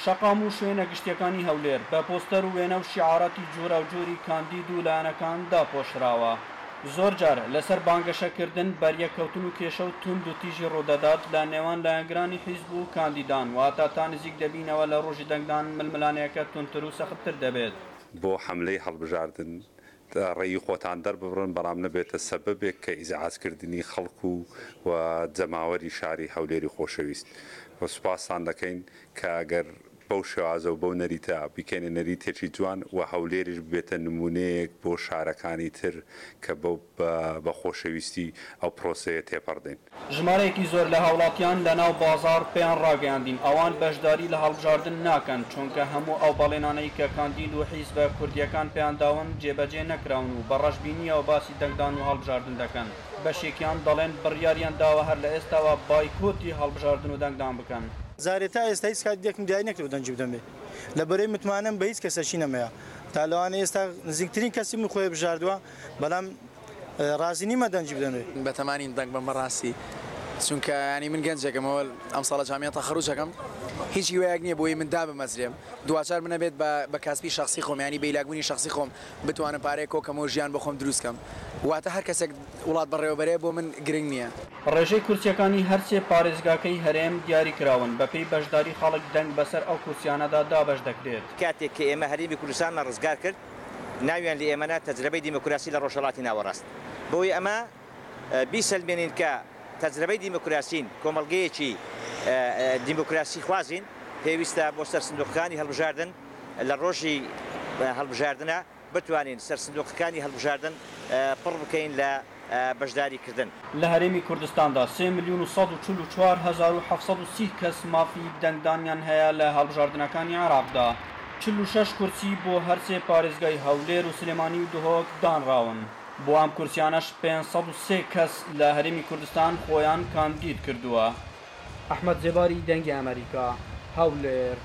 شەقام و شوێنە گشتیەکانی هەولێر بە پۆستەر و وێنە و شیعاراتی جۆرە و جۆری کاندید و لایەنەکان داپۆشراوە. زۆر جار لەسەر بانگەشەکردن بەریەکەوتن و کێشە و توند و تیژی ڕوودەدات لە نێوان لایەنگرانی حیزب و کاندیدان واتە تا نزیک دەبینەوە لە ڕۆژی دەنگدان ململانەیەکە توندتر و سەختتر دەبێت. بۆ حملەی هەڵبژاردن ڕێی خۆتان دەرببڕن بەڵام نەبێتە سەبەبێک کە ئیزعاجکردنی خەڵکو و جەماوەری شاری هەولێری خۆشەویست. سوپاسان دەکەین کە ئەگەر بەو شێوازە و بەو نەریتە بیکەینە نەریتێکی جوان و هەولێریش بێتە نمونەیەک بۆ شارەکانی تر کە بە خۆشەویستی ئەو پرۆسەیە تێپەڕدەین. ژمارەیەکی زۆر لە هاوڵاتیان لە ناو بازار پێیان ڕاگەیاندین ئەوان بەشداری لە هەڵبژاردن ناکەن چونکە هەموو ئەو بەڵێنانەی کە کاندید و حیزبە کوردیەکان پێیان داون جێبەجێ نەکراون و بە ڕەشبینیەوە باسی دەنگدان و هەڵبژاردن دەکەن. بەشێکیان دەڵێن بڕیاریان داوە هەر لە ئێستاوە بایکۆتی هەڵبژاردن و دەنگدان بکەن. زارێ تا ئێستا هیچ کاتێکم دیاری نەکرد دەنجی بدەمێ لەبەرەی متمانم بە هیچ کەسەشی نەمەیە تا لەوانە ئێستا نزیکترین کەسی من خۆی بژاردووە بەڵام ڕازی نیمە دەنجی بدەمێ بەتەمانین دەنگ بەم بەڕاستی چونکە ینی من گەنجێکمەوە ئەم ساڵە جامیەتە خەڕوجەکەم هیچ هیوایەک نییە بۆی من دا بمەزرێم دوچار منە بێت بە کاسبی شخصی خۆم ینی بەیلاگونی شخصی خۆم بتوانم پارەیە کۆکەم و ژیان بۆ خۆم دروستکەم واتە هەر کەسێک وڵات بەڕێوەبەرەیە بۆ من گرنگ نییە. ڕێژەی کورسیەکانی هەرچێ پارێزگاکەی هەرێم دیاری کراون بەپێی بەشداری خەڵک دەنگ بەسەر ئەو کورسیانەدا دابەش دەکرێت. کاتێک کە ئێمە هەرێمی کوردستانمان ڕزگار کرد ناویان لە ئێمەنا تەجربەی دیموکراسی لە ڕۆژهەڵاتی ناوەڕاست بۆی ئەمە بیسەلمێنین کە تەجربەی دیموکراسین کۆمەڵگەیەکی دیموکراسی خوازین پێویستە بۆ سەرسندوقەکانی هەڵبژاردن لە ڕۆژی هەڵبژاردنە بتوانین سەرسندوقەکانی هەڵبژاردن پڕ بکەین لە بەشداریکردن. لە هەرێمی کوردستاندا 3,144,730 کەس مافی دەنگدانیان هەیە لە هەڵبژاردنەکانی عێراقدا 46 کورسی بۆ هەرسێ پارێزگای هەولێر و سلێمانی و دهۆک دانراون. بۆ ئەم کورسیانەش 503 کەس لە هەرێمی کوردستان خۆیان کاندید کردووە. ئەحمەد زێباری دەنگی ئەمریکا هەولێر.